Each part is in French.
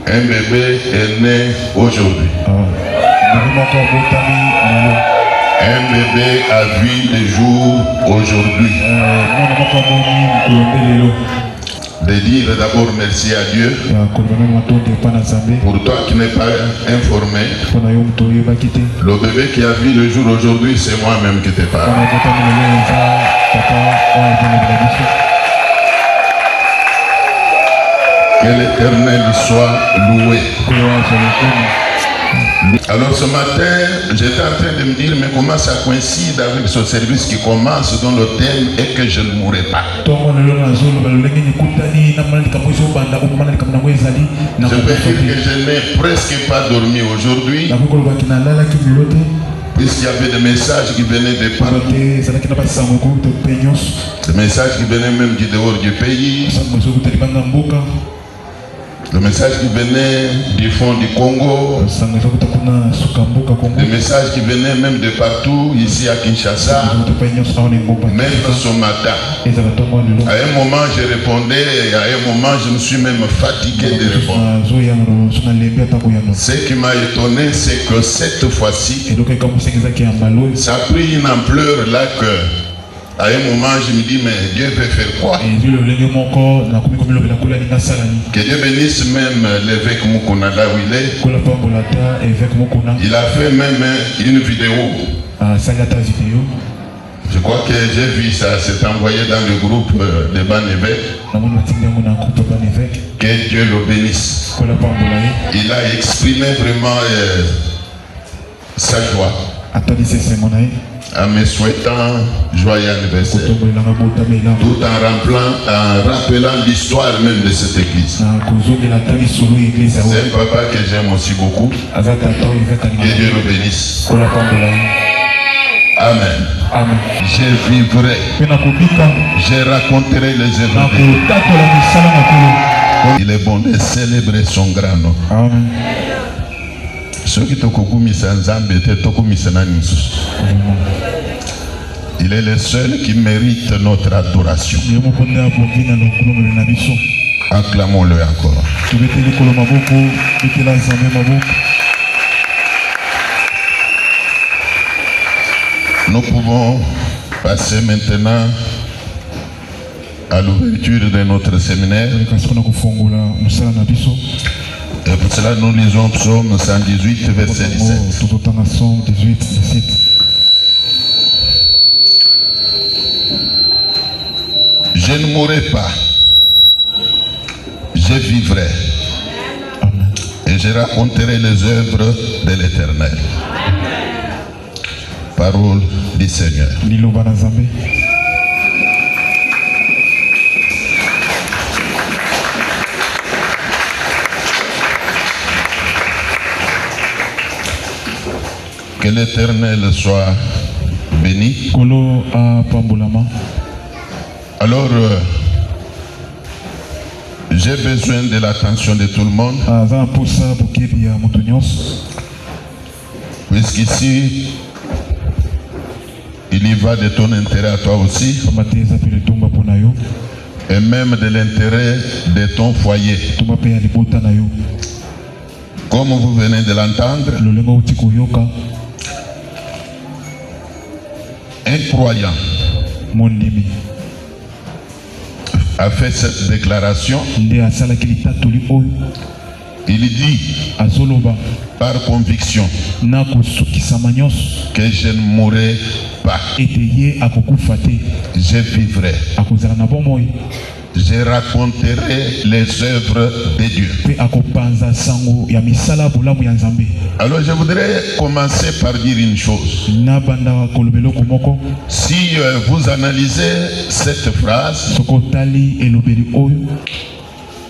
Un bébé est né aujourd'hui. Un bébé a vu le jour aujourd'hui. De dire d'abord merci à Dieu pour toi qui n'es pas informé. Le bébé qui a vu le jour aujourd'hui, c'est moi-même qui te parle. Que l'Éternel soit loué. Alors ce matin, j'étais en train de me dire, mais comment ça coïncide avec ce service qui commence dont le thème est que je ne mourrai pas. Je peux dire que je n'ai presque pas dormi aujourd'hui, puisqu'il y avait des messages qui venaient de partout, des messages qui venaient même du dehors du pays, des messages qui venaient du fond du Congo, des messages qui venaient même de partout, ici à Kinshasa, même ce matin. À un moment, je répondais, et à un moment, je me suis même fatigué de répondre. Ce qui m'a étonné, c'est que cette fois-ci, ça a pris une ampleur là que, à un moment, je me dis, mais Dieu veut faire quoi? Que Dieu bénisse même l'évêque Mukuna là où il est. Il a fait même une vidéo. Je crois que j'ai vu ça, c'est envoyé dans le groupe de Ban-Évêque. Que Dieu le bénisse. Il a exprimé vraiment sa joie en me souhaitant joyeux anniversaire, tout en rappelant l'histoire même de cette église. C'est un papa que j'aime aussi beaucoup. Que Dieu le bénisse. Amen. Amen. Je vivrai, je raconterai les œuvres de Dieu. Il est bon de célébrer son grand nom. Amen. Il est le seul qui mérite notre adoration. Acclamons-le encore. Nous pouvons passer maintenant à l'ouverture de notre séminaire. Et pour cela, nous lisons Psaume 118, verset 17. Je ne mourrai pas, je vivrai. Amen. Et je raconterai les œuvres de l'Éternel. Parole du Seigneur. Que l'Éternel soit béni. Alors, j'ai besoin de l'attention de tout le monde. Puisqu'ici, il y va de ton intérêt à toi aussi. Et même de l'intérêt de ton foyer. Comme vous venez de l'entendre, un croyant a fait cette déclaration. Il dit par conviction que je ne mourrai pas, je vivrai, je raconterai les œuvres de Dieu. Alors je voudrais commencer par dire une chose. Si vous analysez cette phrase,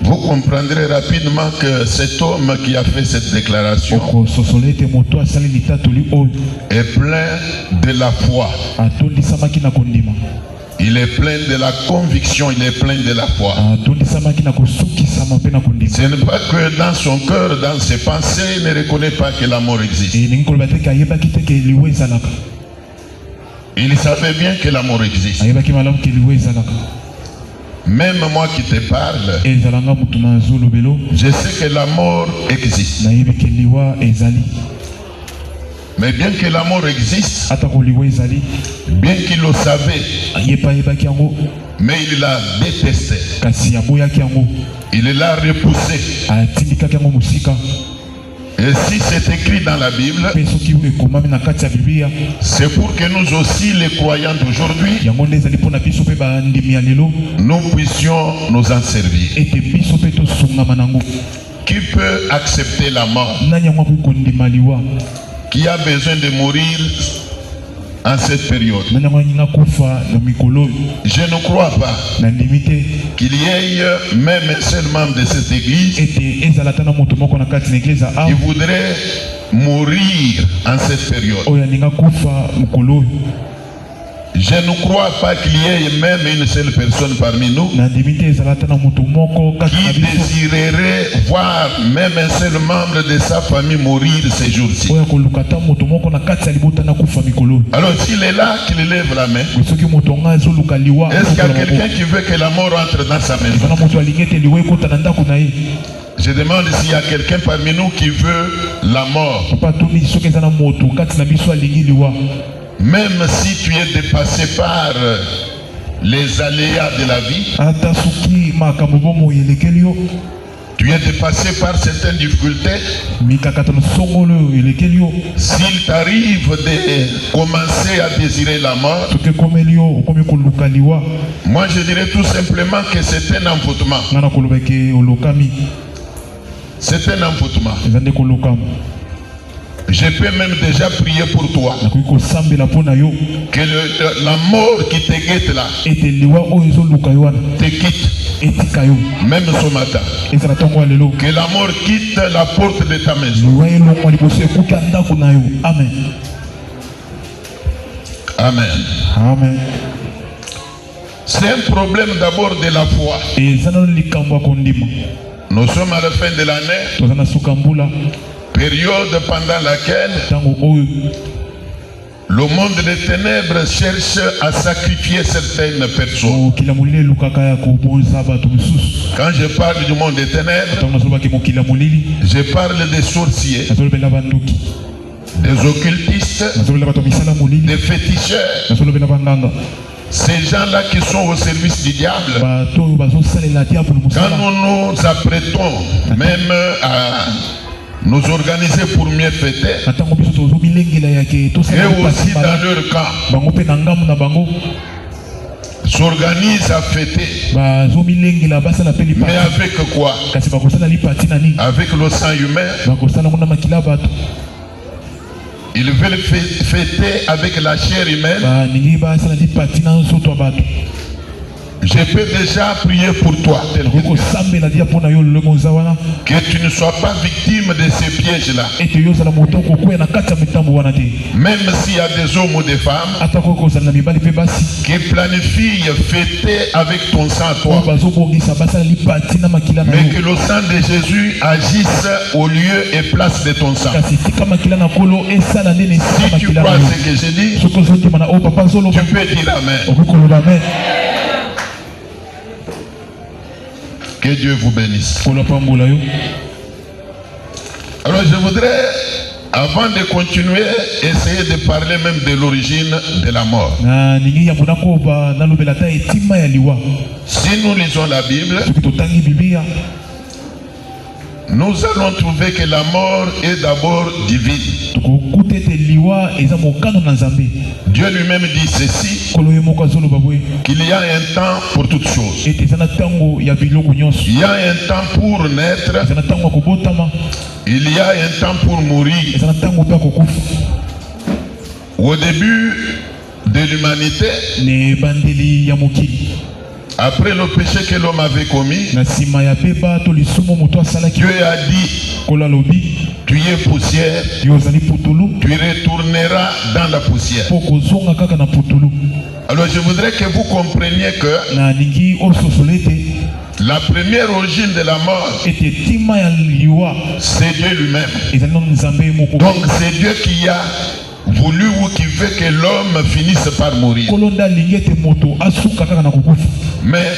vous comprendrez rapidement que cet homme qui a fait cette déclaration est plein de la foi. Il est plein de la conviction, il est plein de la foi. Ce n'est pas que dans son cœur, dans ses pensées, il ne reconnaît pas que la mort existe. Il savait bien que la mort existe. Même moi qui te parle, je sais que la mort existe. Mais bien que la mort existe, bien qu'il le savait, mais il l'a détesté. Il l'a repoussé. Et si c'est écrit dans la Bible, c'est pour que nous aussi, les croyants d'aujourd'hui, nous puissions nous en servir. Qui peut accepter la mort? Qui a besoin de mourir en cette période? Je ne crois pas qu'il y ait même un seul membre de cette église qui voudrait mourir en cette période. Je ne crois pas qu'il y ait même une seule personne parmi nous qui désirerait voir même un seul membre de sa famille mourir ces jours-ci. Alors s'il est là, qu'il lève la main. Est-ce qu'il y a quelqu'un qui veut que la mort entre dans sa maison? Je demande s'il y a quelqu'un parmi nous qui veut la mort. Même si tu es dépassé par les aléas de la vie, tu es dépassé par certaines difficultés, s'il t'arrive de commencer à désirer la mort, moi je dirais tout simplement que c'est un envoûtement. C'est un envoûtement. Je peux même déjà prier pour toi. Que la mort qui te guette là te quitte. Même ce matin. Que la mort quitte la porte de ta maison. Amen. Amen. Amen. C'est un problème d'abord de la foi. Nous sommes à la fin de l'année. Période pendant laquelle le monde des ténèbres cherche à sacrifier certaines personnes. Quand je parle du monde des ténèbres, je parle des sorciers, des occultistes, des féticheurs. Ces gens-là qui sont au service du diable. Quand nous nous apprêtons même à nous organiser pour mieux fêter, et aussi dans leur camp s'organisent à fêter. Mais avec quoi? Avec le sang humain. Ils veulent fêter avec la chair humaine. Je peux déjà prier pour toi. Que tu ne sois pas victime de ces pièges-là. Même s'il y a des hommes ou des femmes qui planifient fêter avec ton sang toi. Mais que le sang de Jésus agisse au lieu et place de ton sang. Si tu crois ce que j'ai dit, tu peux dire Amen. Que Dieu vous bénisse. Alors je voudrais, avant de continuer, essayer de parler même de l'origine de la mort. Si nous lisons la Bible, nous allons trouver que la mort est d'abord divine. Dieu lui-même dit ceci, qu'il y a un temps pour toutes choses. Il y a un temps pour naître. Il y a un temps pour mourir. Au début de l'humanité, après le péché que l'homme avait commis, Dieu a dit, tu es poussière, tu retourneras dans la poussière. Alors je voudrais que vous compreniez que la première origine de la mort, c'est Dieu lui-même. Donc c'est Dieu qui a voulu ou qui veut que l'homme finisse par mourir. Mais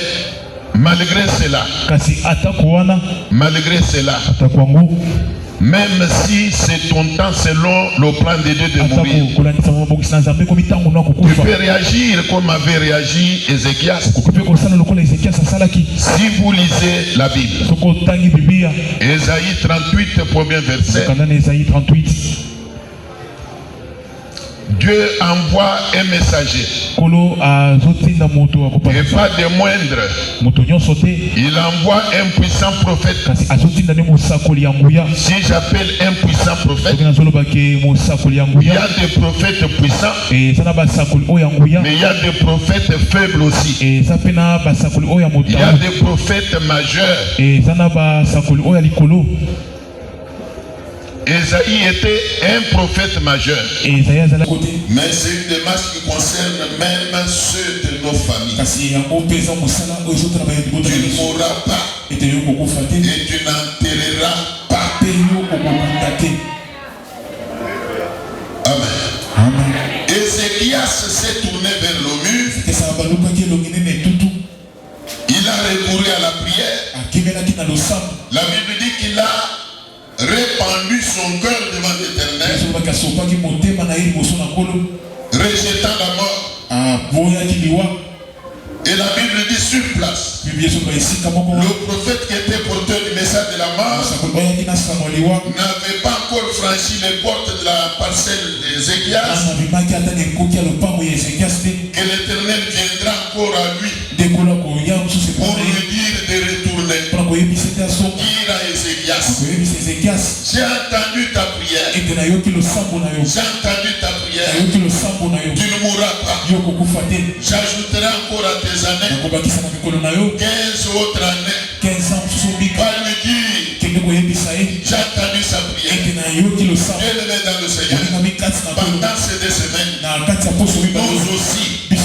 Malgré cela, même si c'est ton temps selon le plan de Dieu de mourir, tu peux réagir comme avait réagi Ézéchias. Si vous lisez la Bible, Ésaïe 38, premier verset, Dieu envoie un messager et pas de moindre. Il envoie un puissant prophète. Si j'appelle un puissant prophète, il y a des prophètes puissants, mais il y a des prophètes faibles aussi. Il y a des prophètes majeurs. Ésaïe était un prophète majeur. Mais c'est une démarche qui concerne même ceux de nos familles. Tu ne mourras pas et tu n'enterreras pas. Amen. Amen. Ézéchias s'est tourné vers le mur. Il a recouru à la prière. La Bible dit qu'il a répandu son cœur devant l'Éternel, rejetant la mort. Et la Bible dit sur place, le prophète qui était porteur du message de la mort n'avait pas encore franchi les portes de la parcelle d'Ézéchias, que l'Éternel viendra encore à lui pour lui dire de retourner. Dire à Ézéchias, j'ai entendu ta prière. J'ai entendu ta prière. Tu ne mourras pas. J'ajouterai encore à tes années 15 autres années. Va lui dire, j'ai entendu sa prière. Dieu le met dans le Seigneur. Pendant ces 2 semaines, nous aussi, Dieu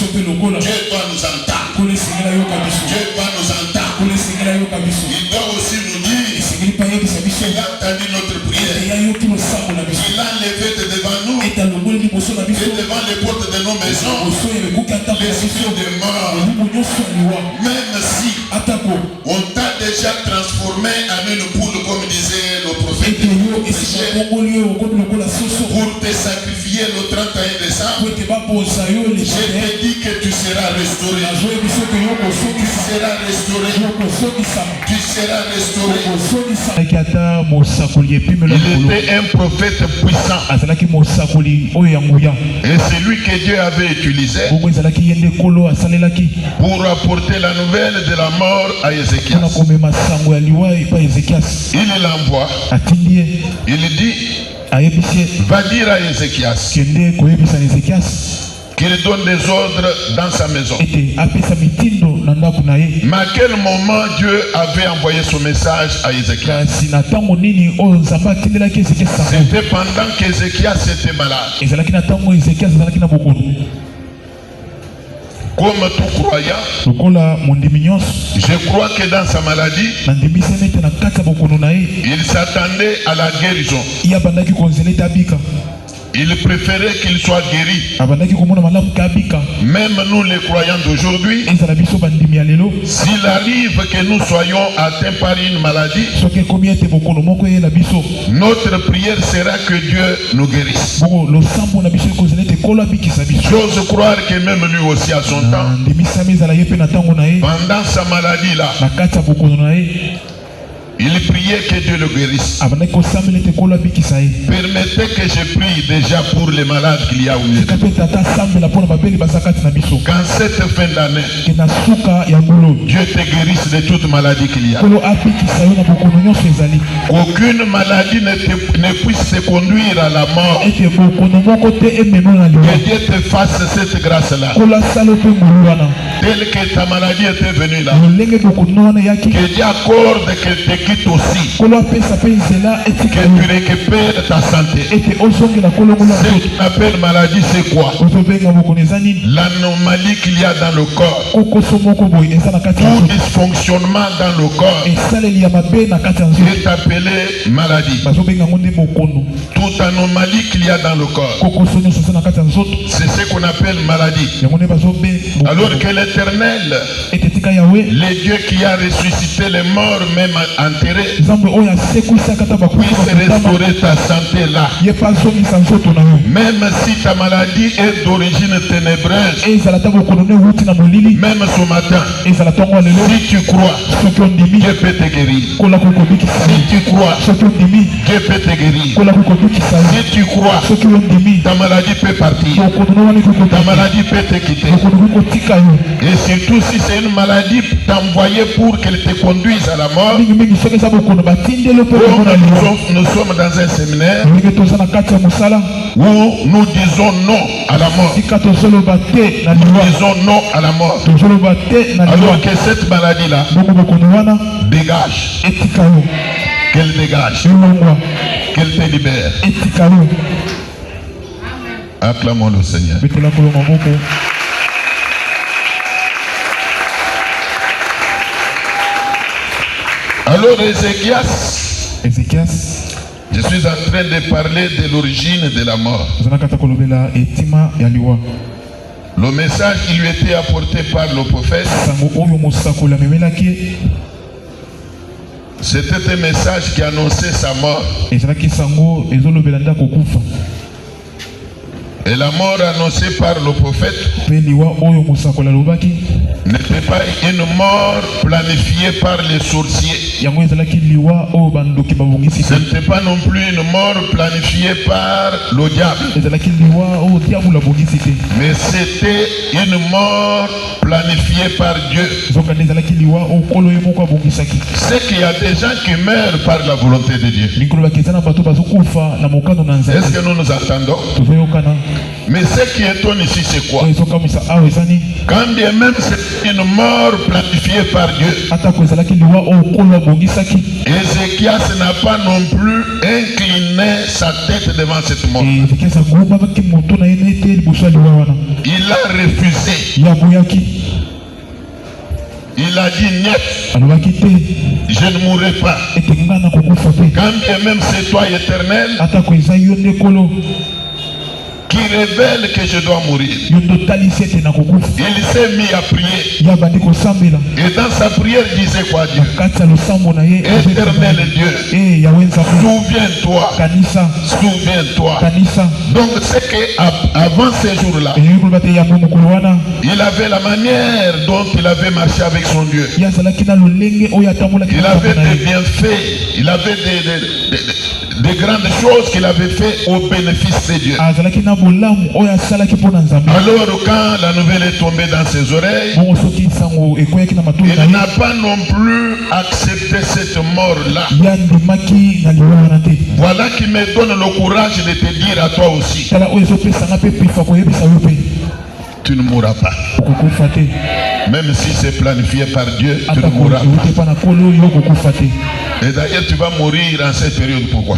doit nous entendre. Dieu doit nous entendre. Il doit aussi nous dire qu'il a entendu notre prière. Il a levé de devant nous et devant les portes de nos maisons l'esprit de mort. Même si on t'a déjà transformé en une poule, comme disait le prophète, pour te sacrifier le 31 décembre, je te dis que tu seras restauré. Tu seras restauré. Tu seras restauré. Il était un prophète puissant. Et c'est lui que Dieu avait utilisé pour apporter la nouvelle de la mort à Ézéchias. Il l'envoie. Il dit, va dire à Ézéchias qu'il donne des ordres dans sa maison. Mais à quel moment Dieu avait envoyé son message à Ézéchias? C'était pendant qu'Ézéchias était malade. Comme tout croyant, je crois que dans sa maladie, il s'attendait à la guérison. Il préférait qu'il soit guéri. Même nous les croyants d'aujourd'hui, s'il arrive que nous soyons atteints par une maladie, notre prière sera que Dieu nous guérisse. J'ose croire que même lui aussi à son temps, pendant sa maladie là, il priait que Dieu le guérisse. Permettez que je prie déjà pour les malades qu'il y a au milieu. Qu'en cette fin d'année, Dieu te guérisse de toute maladie qu'il y a. Qu'aucune maladie ne puisse te conduire à la mort. Que Dieu te fasse cette grâce-là. Telle que ta maladie était venue là. Que Dieu accorde que tes quitte aussi. Que tu récupères ta santé. Ce qu'on appelle maladie, c'est quoi? L'anomalie qu'il y a dans le corps. Tout dysfonctionnement dans le corps est appelé maladie. Toute anomalie qu'il y a dans le corps, c'est ce qu'on appelle maladie. Alors que l'Éternel, le Dieu qui a ressuscité les morts, même enterrés, puisse restaurer ta santé là. Même si ta maladie est d'origine ténébreuse, même ce matin, si tu crois, Dieu peut te guérir. Si tu crois, Dieu peut te guérir. Si tu crois, ta maladie peut partir. Ta maladie peut te quitter. Et surtout si c'est une maladie t'envoyée pour qu'elle te conduise à la mort. Nous sommes dans un séminaire où nous disons non à la mort. Nous disons non à la mort. Alors que cette maladie-là dégage. Qu'elle dégage. Qu'elle te libère. Acclamons le Seigneur. Alors Ézéchias, je suis en train de parler de l'origine de la mort. Le message qui lui était apporté par le prophète, c'était un message qui annonçait sa mort. Et la mort annoncée par le prophète n'était pas une mort planifiée par les sorciers. Ce n'était pas non plus une mort planifiée par le diable. Mais c'était une mort planifiée par Dieu. C'est qu'il y a des gens qui meurent par la volonté de Dieu. Est-ce que nous nous attendons? Mais ce qui étonne ici, c'est quoi? Quand bien même c'est une mort planifiée par Dieu, Ézéchias n'a pas non plus incliné sa tête devant cette mort. Il a refusé. Il a dit niet, je ne mourrai pas. Quand bien même c'est toi, Éternel, qui révèle que je dois mourir. Il s'est mis à prier. Et dans sa prière, il disait quoi, Dieu? Éternel Dieu, souviens-toi. Souviens-toi. Donc c'est qu'avant ces jours-là, il avait la manière dont il avait marché avec son Dieu. Il avait des bienfaits. Il avait des grandes choses qu'il avait fait au bénéfice de Dieu. Alors quand la nouvelle est tombée dans ses oreilles, il n'a pas non plus accepté cette mort-là. Voilà qui me donne le courage de te dire à toi aussi, tu ne mourras pas. Même si c'est planifié par Dieu, tu ne mourras pas. Et d'ailleurs, tu vas mourir en cette période. Pourquoi?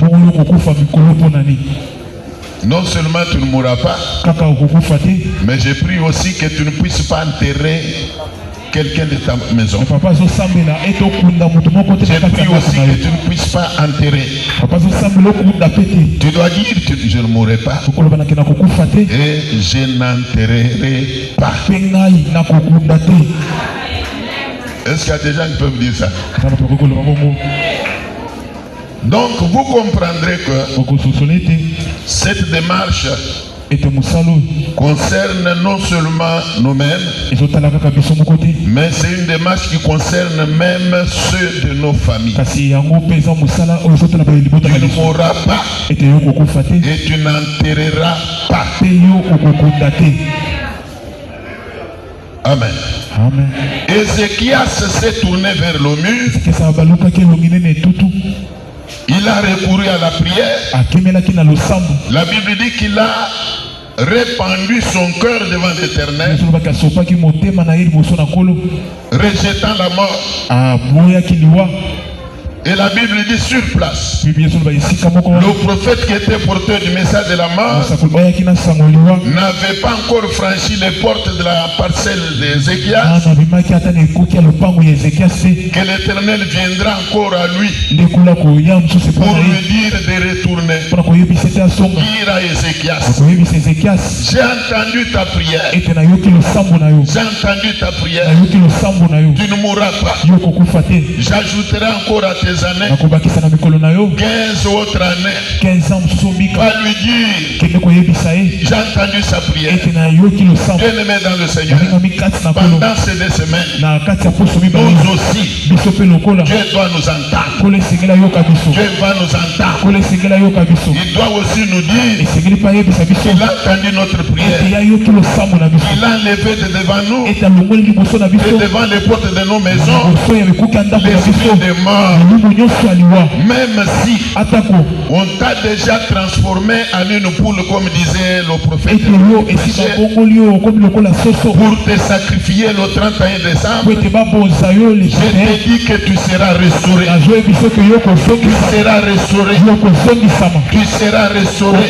Non seulement tu ne mourras pas, mais j'ai pris aussi que tu ne puisses pas enterrer quelqu'un de ta maison. J'ai pris aussi que tu ne puisses pas enterrer. Tu dois dire, je ne mourrai pas et je n'enterrerai pas. Est-ce qu'il y a des gens qui peuvent dire ça? Donc vous comprendrez que cette démarche concerne non seulement nous-mêmes, mais c'est une démarche qui concerne même ceux de nos familles. Tu ne mourras pas et tu n'enterreras pas. Amen. Amen. Ézéchias s'est tourné vers le mur. Il a recouru à la prière. La Bible dit qu'il a répandu son cœur devant l'Éternel, rejetant la mort. Et la Bible dit sur place. Le prophète qui était porteur du message de la mort n'avait pas encore franchi les portes de la parcelle d'Ézéchias. Que l'Éternel viendra encore à lui pour lui dire de retourner. Dire à Ézéchias, j'ai entendu ta prière. J'ai entendu ta prière. Tu ne mourras pas. J'ajouterai encore à tes années 15 autres années. Va lui dire, j'ai entendu sa prière. Bien-aimé dans le Seigneur, pendant ces 2 semaines, nous aussi, Dieu doit nous entendre. Dieu va nous entendre. Il doit aussi nous dire qu'il a entendu notre prière. Il a enlevé de devant nous et devant les portes de nos maisons l'esprit de mort. Même si on t'a déjà transformé en une poule, comme disait le prophète, pour te sacrifier le 31 décembre, je t'ai dit que tu seras restauré. Tu seras restauré. Tu seras restauré.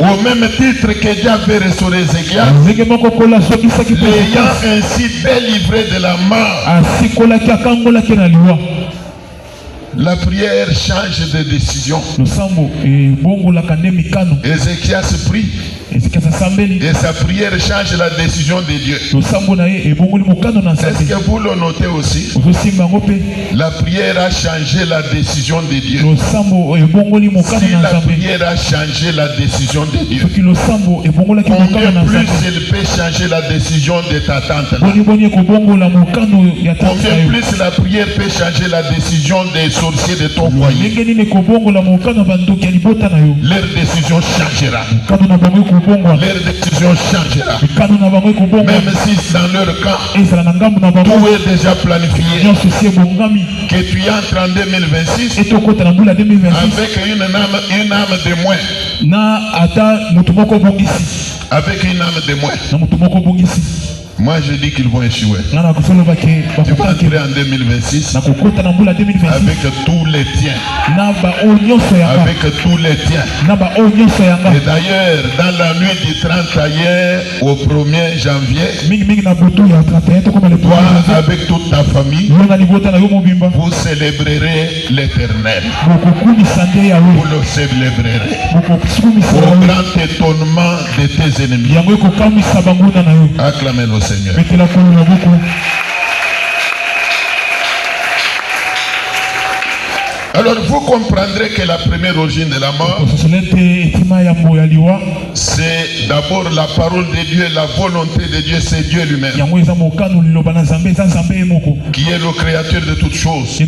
Au même titre que Dieu avait restauré Ézéchias, l'ayant ainsi délivré de la mort. La prière change de décision. Ézéchias prie et sa prière change la décision de Dieu. Est-ce que vous le notez aussi? La prière a changé la décision de Dieu. Si la prière a changé la décision de Dieu, combien plus elle peut changer la décision de ta tante? Combien plus la prière peut changer la décision des sorciers de ton foyer? Leur décision changera. Leur décision changera. Même si dans leur camp tout est déjà planifié, que tu entres en 2026 avec une âme de moins. Avec une âme de moins. Moi je dis qu'ils vont échouer. Tu vas entrer en 2026 avec tous les tiens. Avec tous les tiens. Et d'ailleurs, dans la nuit du 31 au 1er janvier, toi avec toute ta famille, vous célébrerez l'Éternel. Vous le célébrerez au grand étonnement de tes ennemis. Acclamez le Seigneur. Alors vous comprendrez que la première origine de la mort, c'est d'abord la parole de Dieu, la volonté de Dieu, c'est Dieu lui-même qui est le créateur de toutes choses.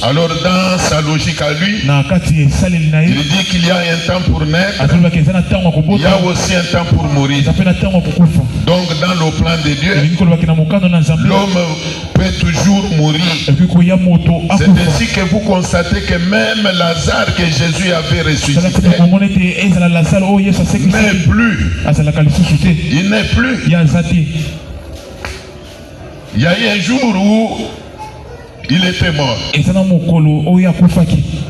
Alors dans sa logique à lui, il dit qu'il y a un temps pour naître, il y a aussi un temps pour mourir. Donc dans le plan de Dieu, l'homme peut toujours mourir. C'est ainsi que vous constatez que même Lazare que Jésus avait ressuscité n'est plus. Il n'est plus. Il y a eu un jour où il était mort.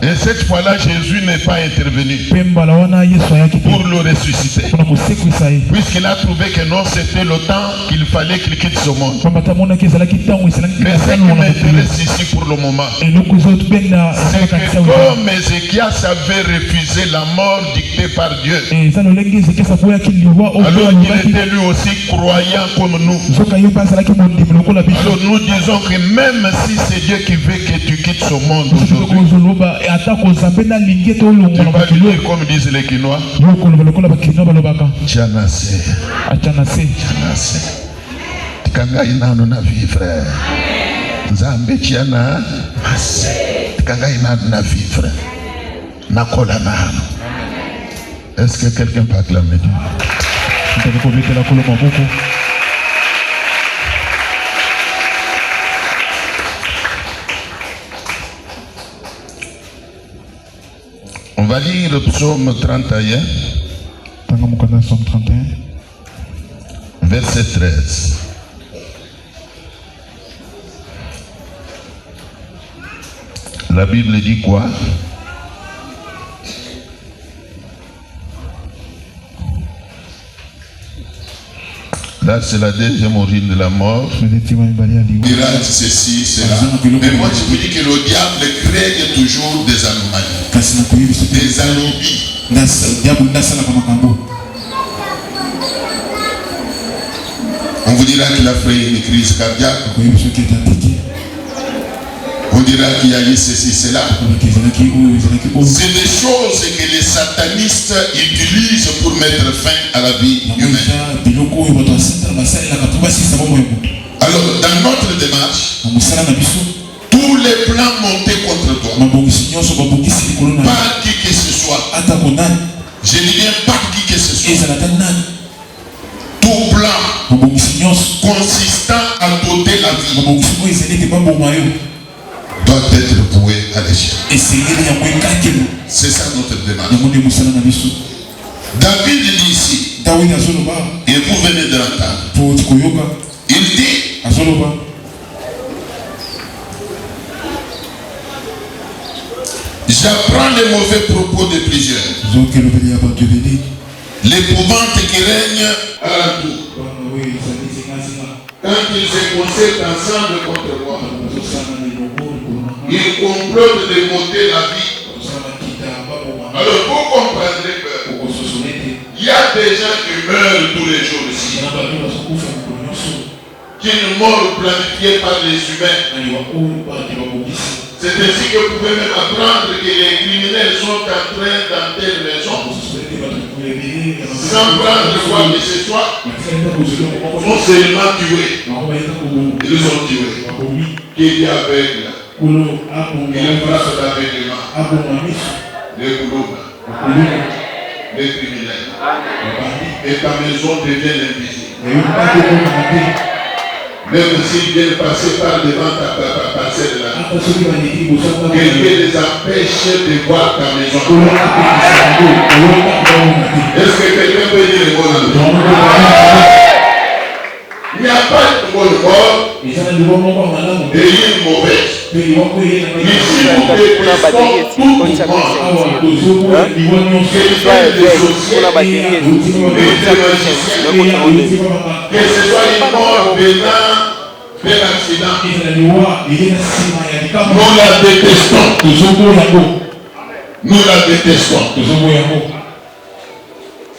Et cette fois-là, Jésus n'est pas intervenu pour le ressusciter. Puisqu'il a trouvé que non, c'était le temps qu'il fallait qu'il quitte ce monde. Mais ce qui m'intéresse ici pour le moment, c'est que comme Ézéchias avait refusé la mort dictée par Dieu, alors il était lui aussi croyant comme nous. Alors nous disons que même si c'est Dieu qui veut que tu quittes ce monde aujourd'hui, tu vas lui dire comme disent les Kinois, Tchanase. Tikanga inano na vivre. Nzambe tiana ase. Tikanga inano na vivre. Nakola nano. Est-ce que quelqu'un peut acclamer Dieu? On va lire le psaume 31, verset 13. La Bible dit quoi? Là, c'est la deuxième origine de la mort. Miracle, ceci, cela. Mais moi, je vous dis que le diable crée toujours des anomalies. Des alibis. On vous dira qu'il a fait une crise cardiaque. On dira qu'il y a eu ceci, cela. C'est des choses que les satanistes utilisent pour mettre fin à la vie humaine. Alors, dans notre démarche, tous les plans montés contre toi, pas qui que ce soit, je dis bien pas qui que ce soit, tout plan consistant à doter la vie doit être voué à l'échec. C'est ça notre démarche. David dit ici, et vous venez de l'entendre, il dit, j'apprends les mauvais propos de plusieurs, l'épouvante qui règne à l'entour. Quand ils se concertent ensemble contre moi, ils complotent de m'ôter la vie. Alors vous comprendrez qu'il y a des gens qui meurent tous les jours ici, qui ne meurent planifiés par les humains. C'est ainsi que vous pouvez même apprendre que les criminels sont en train dans telle maison, sans prendre quoi que ce soit, sont seulement tués. Ils ont tués. Qui est aveugle? Il est face à l'aveuglement. Les boulons, les criminels. Et ta maison devient invisible. Même s'ils viennent passer par devant ta parcelle là, quelqu'un les empêche de voir ta maison. Est-ce que quelqu'un peut dire le mot? Il n'y a pas de bonne mort et une mauvaise. Ici, nous détestons tout mouvement. Que ce soit une mort venant d'un accident, nous la détestons. Nous la détestons.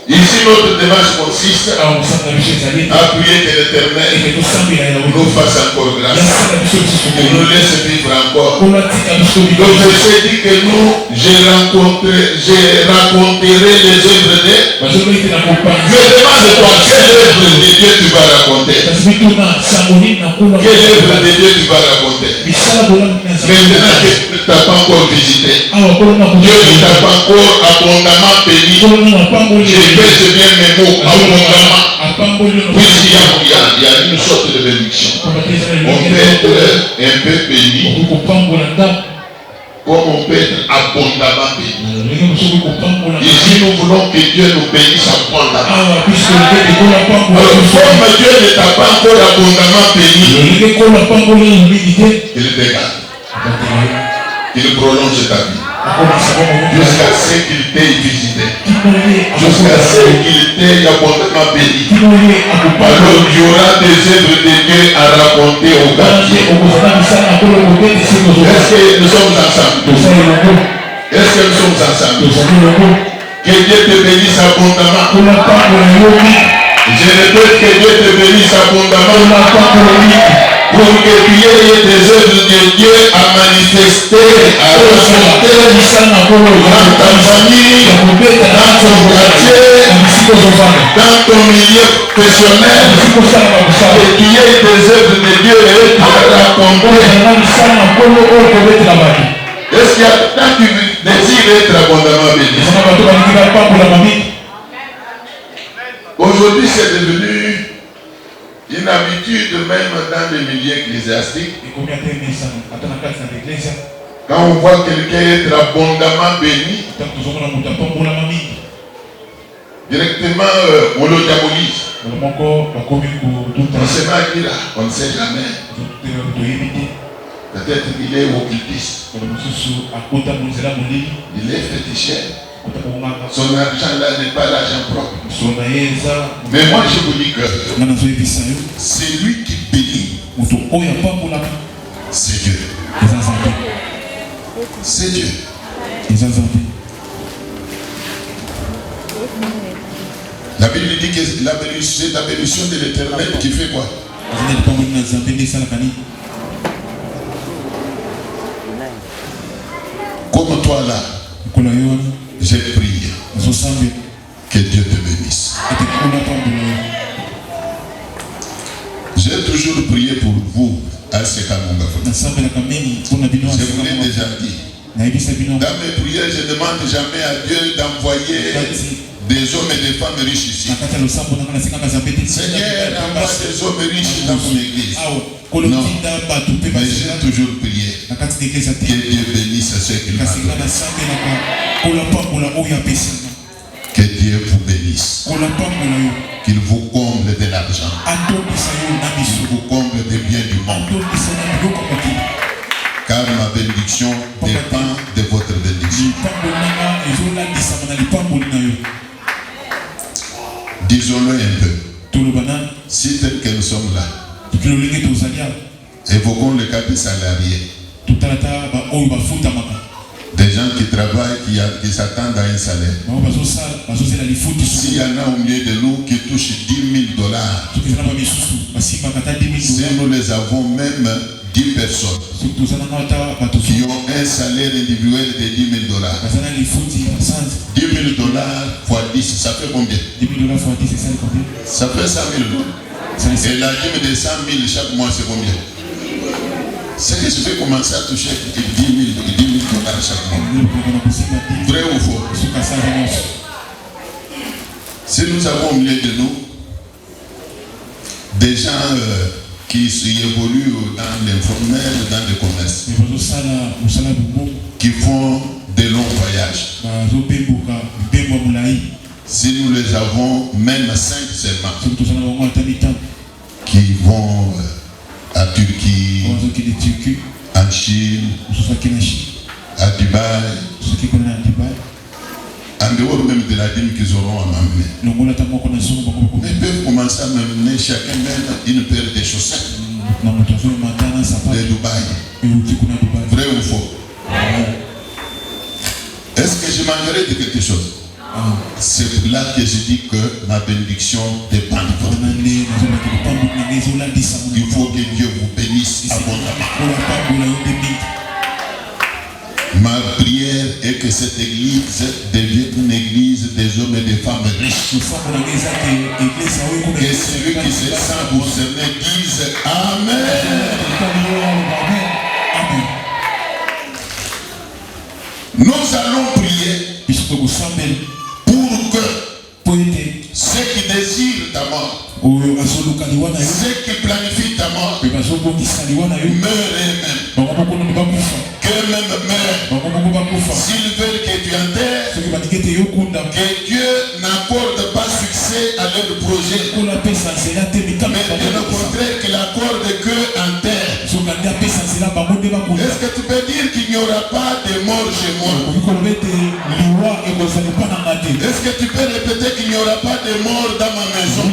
Ici, notre démarche consiste à prier que l'Éternel nous fasse encore grâce, qu'il nous laisse vivre encore. Donc, je sais dire que je raconterai les œuvres de Dieu. Je demande toi, quelle œuvre de Dieu tu vas raconter? Quelle œuvre de Dieu tu vas raconter? Maintenant que tu ne t'as pas encore visité, Dieu ne t'a pas encore abondamment béni. Je pèse bien mes mots, abondamment. Puisqu'il y a une sorte de bénédiction. On peut être un peu béni, comme on peut être abondamment béni. Ici, nous voulons que Dieu nous bénisse abondamment. Comme Dieu ne t'a pas encore abondamment béni, il te garde. Il prolonge ta vie. Jusqu'à ce qu'il t'ait visité. Jusqu'à ce qu'il t'ait abondamment béni. Alors il y aura des œuvres de Dieu à raconter au quartier. Est-ce que nous sommes ensemble? Est-ce que nous sommes ensemble? Que Dieu te bénisse abondamment. Je répète que Dieu te bénisse abondamment. Pour que tu aies des œuvres de Dieu à manifester, à raconter dans ta famille, dans ton quartier, dans ton milieu professionnel, et tu aies des œuvres de Dieu et tu vas raconter. Est-ce qu'il y a tant que tu désires être abondamment béni? Aujourd'hui, c'est devenu une habitude même dans les milieux ecclésiastiques. Quand on voit quelqu'un être abondamment béni, directement on le diabolise. On se met à dire, on ne sait jamais. Peut-être qu'il est occultiste. Il est féticheur. Son argent là n'est pas l'argent propre. Mais moi je vous dis que c'est lui qui bénit. C'est Dieu. C'est Dieu. La Bible dit que c'est la bénédiction de l'Éternel qui fait quoi? Comme toi là, j'ai prié que Dieu te bénisse. J'ai toujours prié pour vous à ce Kamunga. Je vous l'ai déjà dit. Dans mes prières, je ne demande jamais à Dieu d'envoyer des hommes et des femmes riches ici. Seigneur, envoie des hommes riches dans mon église. Non, mais j'ai toujours prié que Dieu bénisse ceux qui m'ont donné. Que Dieu vous bénisse. Qu'il vous comble de l'argent. Qu'il vous comble des biens du monde. Car ma bénédiction dépend de votre bénédiction. Disons-le un peu. Si tel que nous sommes là, évoquons le cas des salariés. Des gens qui travaillent, qui s'attendent à un salaire. S'il y en a au milieu de nous qui touchent $10,000, si nous les avons même 10 personnes qui ont un salaire individuel de $10,000. $10,000 fois 10, ça fait combien? 10 000 fois 10, c'est ça combien? Ça fait 100 000. Et la dîme de 100 000 chaque mois, c'est combien? C'est que je vais commencer à toucher $10,000 chaque mois. Vrai ou faux? Si nous avons au milieu de nous des gens qui évoluent dans l'informel, dans le commerce, qui font de longs voyages. Si nous les avons, même 5 seulement, qui vont à Turquie, en Chine, à Dubaï, en dehors même de la dîme qu'ils auront à m'amener. Mais ils peuvent commencer à m'amener chacun même une paire de chaussettes de Dubaï. Vrai ou faux? Est-ce que je manquerai de quelque chose? C'est là que je dis que ma bénédiction dépend de votre bénédiction. Il faut que Dieu vous bénisse abondamment. Ma prière est que cette église devienne une église des hommes et des femmes riches. Que celui qui se sent concerné dise Amen. Nous allons prier pour que ceux qui désirent ta mort, ceux qui planifient ta mort, meurent eux-mêmes. Qu'eux-mêmes meurent. S'ils veulent que tu enterres, que Dieu n'accorde pas succès à leur projet. Mais de le contraire, qu'il accorde que enterre. Est-ce que tu peux dire qu'il n'y aura pas de mort chez moi? Est-ce que tu peux répéter qu'il n'y aura pas de mort dans ma maison?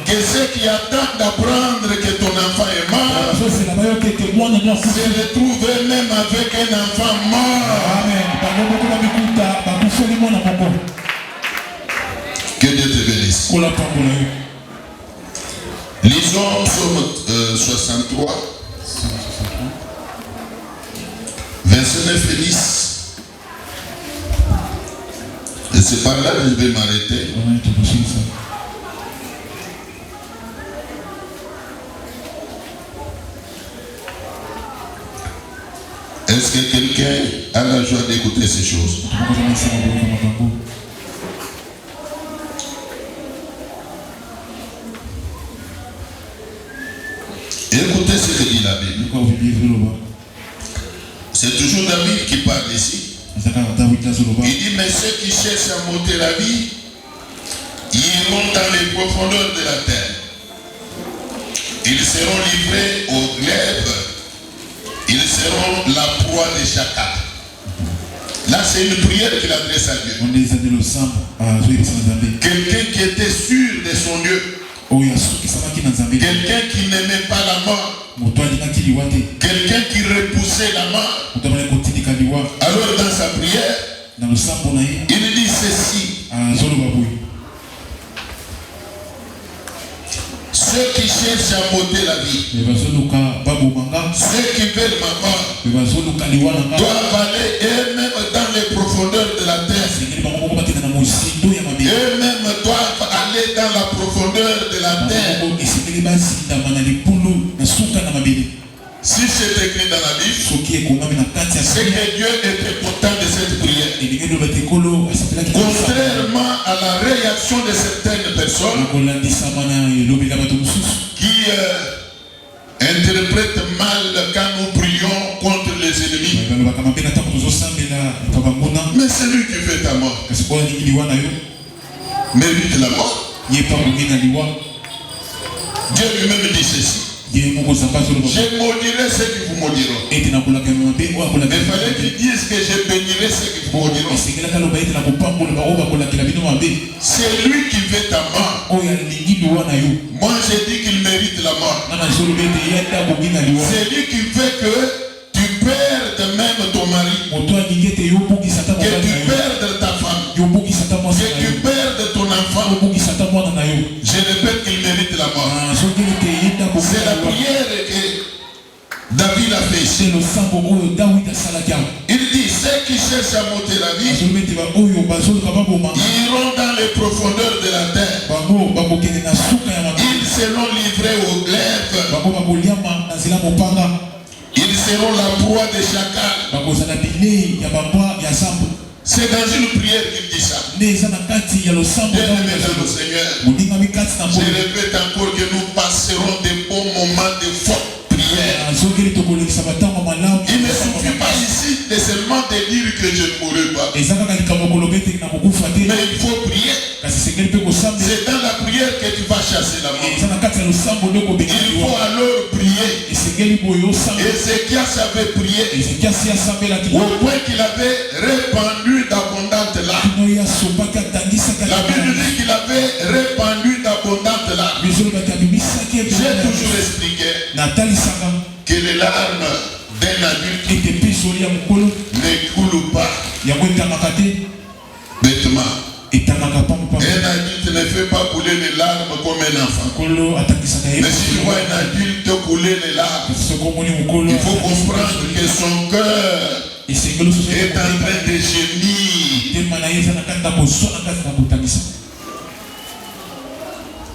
Que ceux qui attendent d'apprendre que ton enfant est mort se retrouvent même avec un enfant mort. Que Dieu te bénisse. Lisons Psaume 63, verset 9 et 10. Et c'est par là que je vais m'arrêter. Est-ce que quelqu'un a la joie d'écouter ces choses? Écoutez ce que dit la Bible. C'est toujours David qui parle ici. Il dit, mais ceux qui cherchent à monter la vie, iront dans les profondeurs de la terre. Ils seront livrés aux glaives. Ils seront la proie des chacals. Là, c'est une prière qu'il adresse à Dieu. Quelqu'un qui était sûr de son Dieu. Quelqu'un qui n'aimait pas la mort. Quelqu'un qui repoussait la mort. Alors dans sa prière, il dit ceci. Ceux qui cherchent à m'ôter la vie, ceux qui veulent ma mort, doivent aller eux-mêmes dans les profondeurs de la terre. Eux-mêmes doivent aller dans la profondeur de la terre. Si c'est écrit dans la Bible, c'est que Dieu était content de cette prière. Contrairement à la réaction de certaines personnes qui interprètent mal quand nous prions contre les ennemis. Mais celui qui fait ta mort mérite la mort. Dieu lui-même dit ceci. Je maudirai ceux qui vous maudiront. Il fallait qu'il dise que je bénirai ceux qui vous maudiront. C'est lui qui veut ta mort. Moi j'ai dit qu'il mérite la mort. C'est lui qui veut que tu perdes même ton mari. Que tu perdes ta femme. Que tu perdes ton enfant. Je répète qu'il mérite la mort. C'est la prière que David a fait ici. Il dit, ceux qui cherchent à monter la vie iront dans les profondeurs de la terre. Ils seront livrés aux glaives. Ils seront la proie des chacals. C'est dans une prière qu'il dit ça. Bien-aimé dans le Seigneur, je répète encore que nous passerons des bons moments de forte prière. Il ne suffit pas ici de seulement te dire que je ne mourrai pas. Mais il faut prier. C'est dans la prière que tu vas chasser la mort. Il faut alors prier. Ézéchias avait prié au point qu'il avait répandu d'abondantes larmes. La Bible dit qu'il avait répandu d'abondantes larmes. J'ai toujours expliqué que les larmes d'un adulte ne coulent pas bêtement. Un adulte ne fait pas couler les larmes comme un enfant. Mais si tu vois un adulte couler les larmes, il faut comprendre que son cœur est en train de gémir.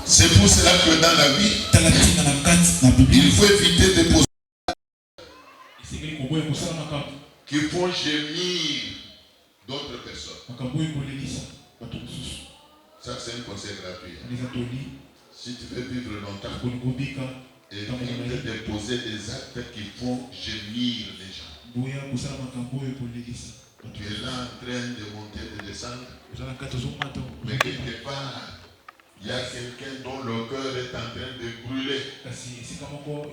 C'est pour cela que dans la vie, il faut éviter de poser qui font gémir d'autres personnes. Ça, c'est un conseil gratuit. Si tu veux vivre longtemps, évite de poser des actes qui font gémir les gens. Tu es là en train de monter, de descendre, mais quelque part, il y a quelqu'un dont le cœur est en train de brûler pour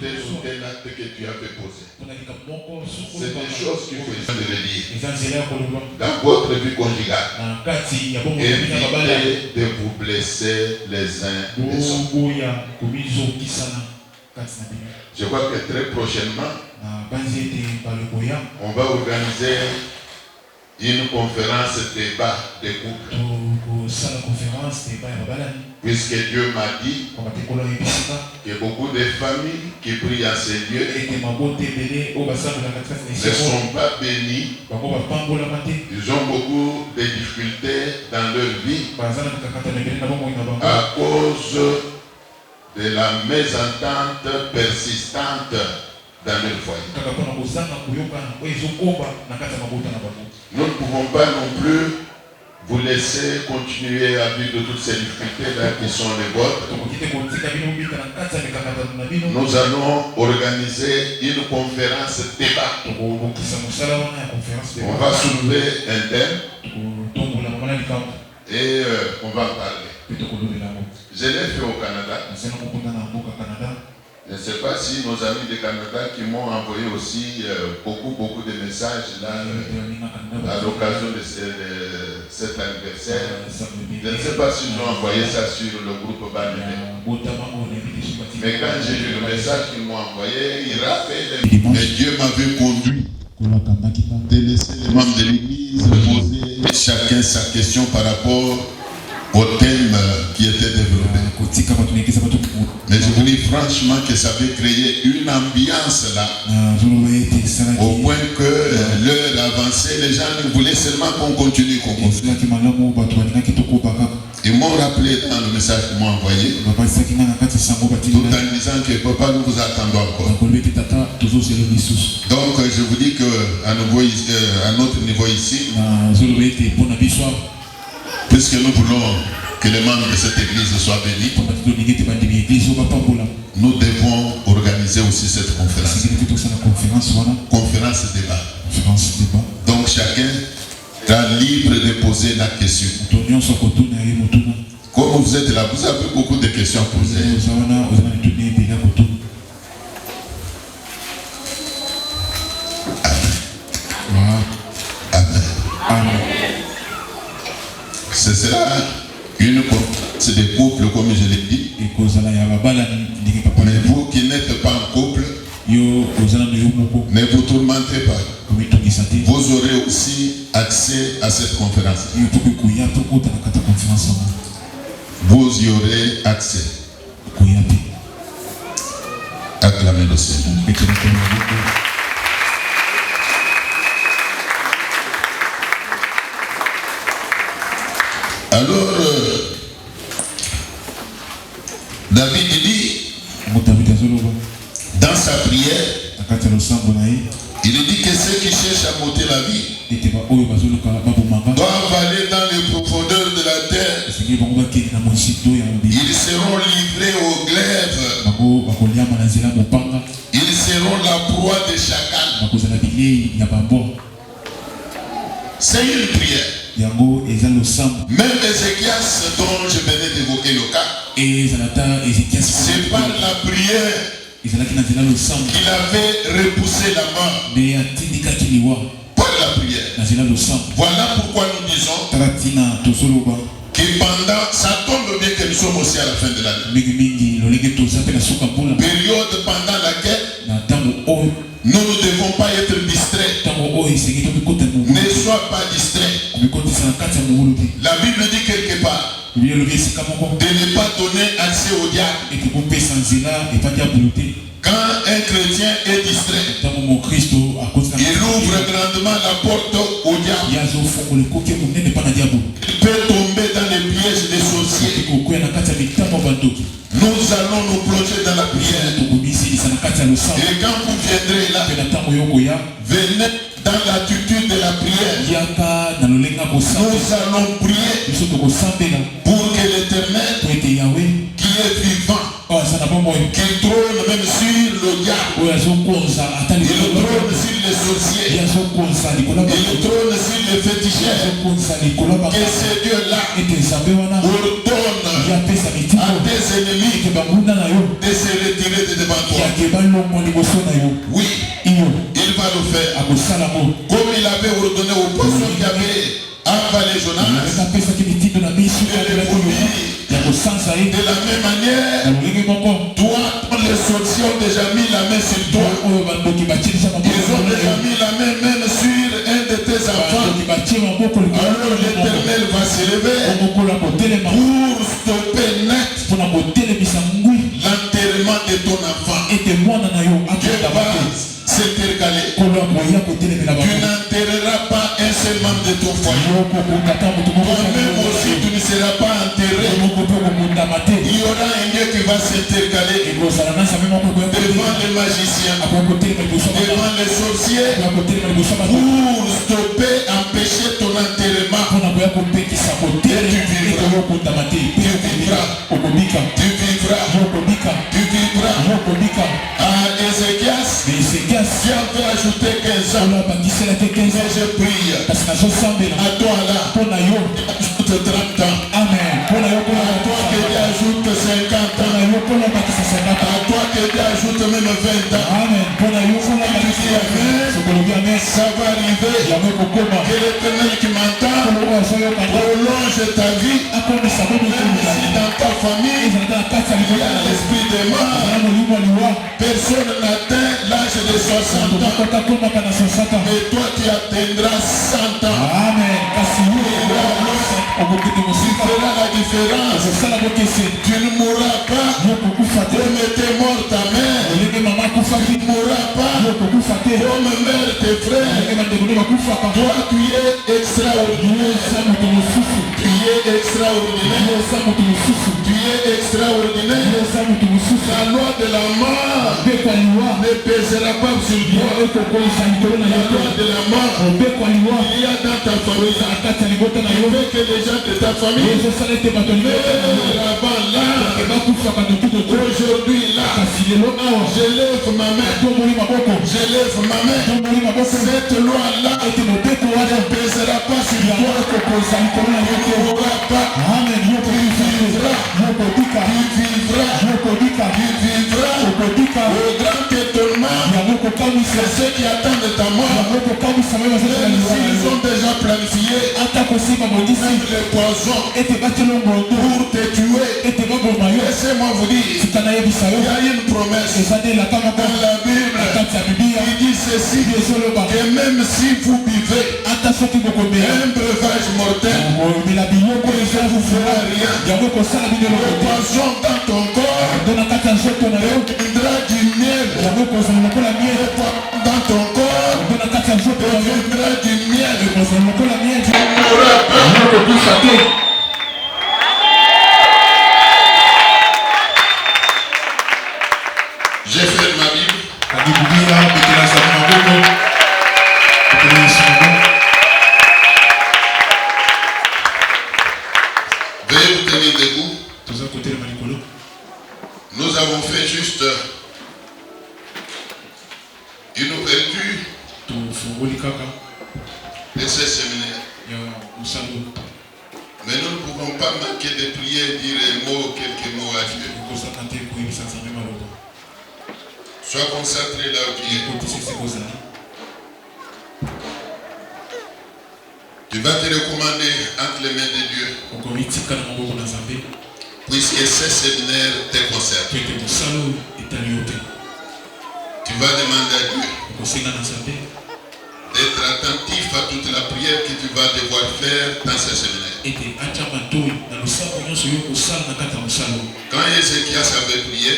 tel ou tel acte que tu avais posé. C'est des choses qu'il faut essayer de le dire. Dans votre vie conjugale, évitez de vous blesser les uns les autres. Je crois que très prochainement, on va organiser une conférence débat de couple. Puisque Dieu m'a dit que beaucoup de familles qui prient à ces lieux ne sont pas bénies. Ils ont beaucoup de difficultés dans leur vie à cause de la mésentente persistante dans leur foyer. Nous ne pouvons pas non plus vous laisser continuer à vivre toutes ces difficultés-là qui sont les vôtres. Nous allons organiser une conférence débat. On va soulever un thème et on va en parler. Je l'ai fait au Canada. Je ne sais pas si nos amis du Canada qui m'ont envoyé aussi beaucoup de messages là à l'occasion de cet anniversaire. Je ne sais pas s'ils ont envoyé ça sur le groupe Banébé. Mais quand j'ai vu le message qu'ils m'ont envoyé, il rappelle que Dieu m'avait conduit de laisser les membres de l'église poser chacun sa question par rapport au thème qui était développé. Mais je vous dis franchement que ça avait créé une ambiance là, au point que l'heure avançait, les gens voulaient seulement qu'on continue. Ils m'ont rappelé dans le message qu'ils m'ont envoyé, tout en disant que papa, nous vous attendons encore. Donc je vous dis qu'à notre niveau ici, puisque nous voulons que les membres de cette église soient bénis, nous devons organiser aussi cette conférence. Conférence débat. Donc chacun est libre de poser la question. Comme vous êtes là, vous avez beaucoup de questions à poser. Amen. Amen. Ce sera une conférence de couple, comme je l'ai dit. Mais vous qui n'êtes pas en couple, ne vous tourmentez pas. Vous aurez aussi accès à cette conférence. Vous y aurez accès. Acclamez le Seigneur. Alors, David dit, dans sa prière, il dit que ceux qui cherchent à monter la vie doivent aller dans les profondeurs de la terre. Ils seront livrés aux glaives. Ils seront la proie des chacals. C'est une prière. Même Ézéchias, dont je venais d'évoquer le cas, c'est par la prière qu'il avait repoussé la mort. Par la prière. Voilà pourquoi nous disons que pendant, ça tombe bien que nous sommes aussi à la fin de l'année. Période pendant laquelle nous ne devons pas être distraits. Ne sois pas distrait. La Bible dit quelque part de ne pas donner accès au diable. Quand un chrétien est distrait, il ouvre grandement la porte au diable. Il peut tomber dans les pièges des sorciers. Nous allons nous plonger dans la prière. Et quand vous viendrez là, venez dans l'attitude de la prière. Nous allons prier pour que l'Éternel, qui est vivant, qui trône même sur le diable, il trône sur les sorciers, il trône sur les féticheurs, que ces dieux-là ordonnent à tes ennemis de se retirer de devant toi. Oui, il va le faire. Comme il avait ordonné aux poissons qui avaient avalé Jonas, de la même manière, toi, les sorciers ont déjà mis la main sur toi. Ils ont déjà mis la main même sur un de tes enfants. Alors l'Éternel va se lever pour stopper net l'enterrement de ton enfant. Dieu va s'intercaler. Tu n'enterreras pas un seul membre de ton foyer. Toi-même aussi, tu ne seras pas enterré. Il y aura un Dieu qui va s'intercaler devant les magiciens, devant les sorciers, pour stopper, empêcher ton enterrement. Et tu vivras. À Ézéchias, qui avait ajouté 15 ans. Mais je prie à toi là, ajoute 30 ans. Amen. À toi qui as ajouté ajoute 50 ans. À toi que Dieu ajoute même 20 ans. Amen. Ça va arriver. Que l'Éternel qui m'entend prolonge ta vie. Même si dans ta famille il y a l'esprit de mort, personne n'atteint l'âge de 60 ans. Mais toi tu atteindras 100 ans. Amen. Tu feras la différence. Tu ne mourras pas comme était mort ta mère. Tu ne mourras pas comme meurent tes frères. Toi tu es extraordinaire. Tu es extraordinaire. Tu es extraordinaire. La loi de la mort ne pèsera pas sur toi. La loi de la mort, il y a dans ta famille. Il veut que les gens de ta famille avant là, aujourd'hui là, je lève ma main. Je lève ma main. Cette loi là ne pèsera pas sur toi. Tu ne mourras pas. Tu vivras au grand étonnement. C'est ceux qui attendent ta mort. S'ils ont déjà planifié même les poisons pour te tuer. Laissez-moi vous dire, il y a une promesse dans la Bible qui dit ceci, que même si vous buvez un breuvage mortel, ne vous fera rien. Le poison dans ton corps deviendra du miel. Dans ton corps deviendra du miel. Tu ne mourras pas. J'ai fait ma Bible. Veuillez vous tenir debout. Nous avons fait juste une ouverture de ce séminaire. Mais nous ne pouvons pas manquer de prier et dire quelques mots à Dieu. Sois concentré là où tu es. Tu vas te recommander entre les mains de Dieu. Puisque ce séminaire te concerne. Tu vas demander à Dieu d'être attentif à toute la prière que tu vas devoir faire dans ce séminaire. Quand Ézéchias avait prié,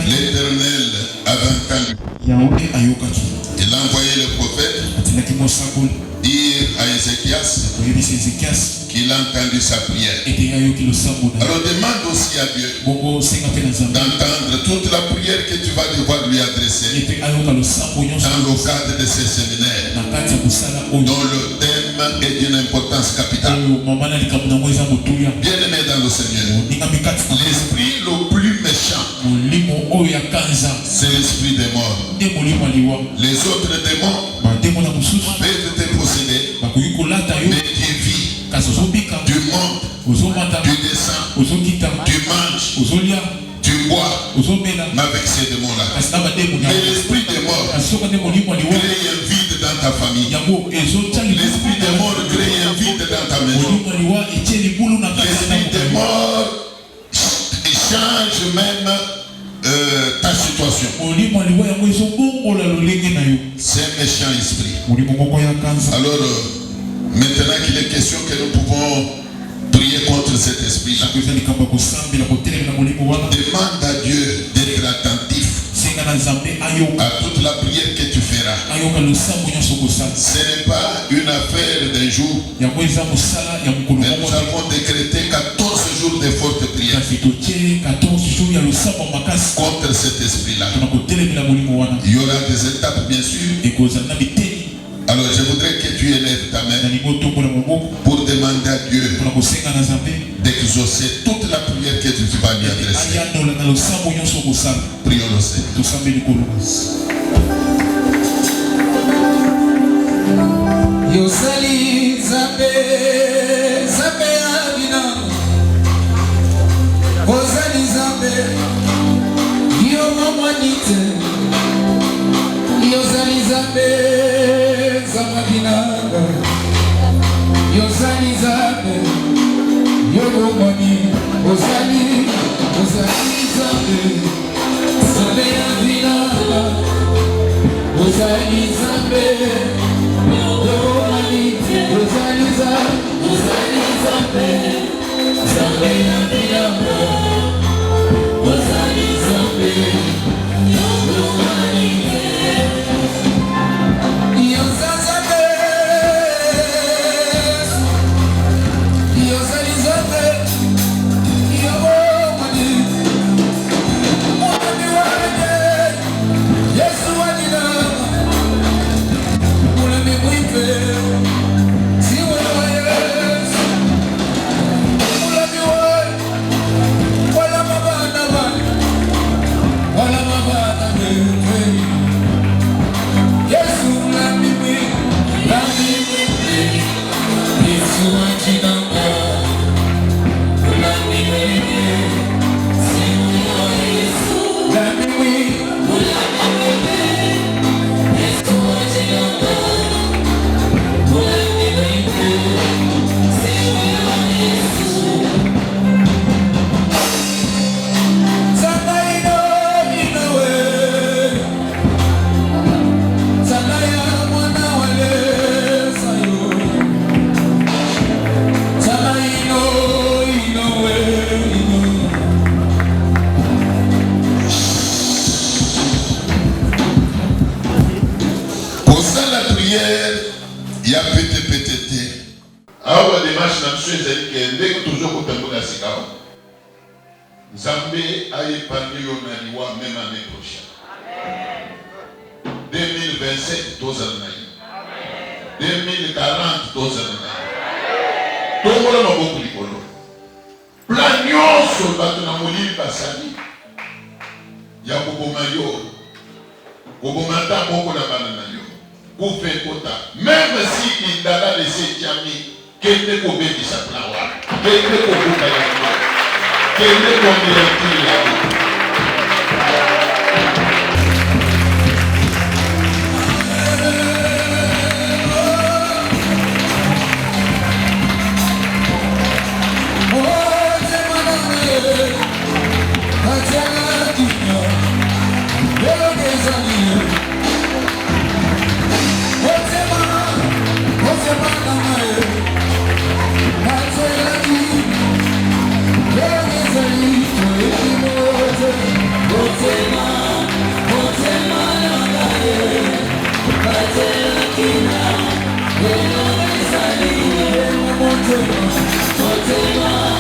l'Éternel avait entendu. Il a envoyé le prophète dire à Ézéchias qu'il a entendu sa prière. Alors demande aussi à Dieu d'entendre toute la prière que tu vas devoir lui adresser dans le cadre de ce séminaire dont le thème est d'une importance capitale. Bien aimé dans le Seigneur, l'esprit le plus méchant, c'est l'esprit des morts. Les autres démons peuvent te posséder, mais tu vis, tu montes, tu descends, tu manges, tu bois, mais avec ces démons-là. Mais l'esprit des morts crée un vide dans ta famille. L'esprit des morts crée un vide dans ta maison. L'esprit des morts change même ta situation. C'est un méchant esprit. Alors, maintenant qu'il est question que nous pouvons prier contre cet esprit-là, demande à Dieu d'être attentif à toute la prière que tu feras. Ce n'est pas une affaire d'un jour, mais nous avons décrété 14 jours de forte prière contre cet esprit-là. Il y aura des étapes, bien sûr. Alors je voudrais que tu élèves ta main pour demander à Dieu d'exaucer toute la prière que tu vas lui adresser. Prions le Seigneur. Zambé a épargné Yonaliwa même année prochaine. 2027, 2040, tout le monde a beaucoup de colons. Planion sur le bateau de Mouli Bassani. Il y a beaucoup de maillots. Beaucoup de matin, beaucoup de bananayo. Beaucoup de quota. Même si il a laissé Tiami, qu'il ne peut pas dire ça pour qu'il ne peut pas dire quel est ton directeur? Otema,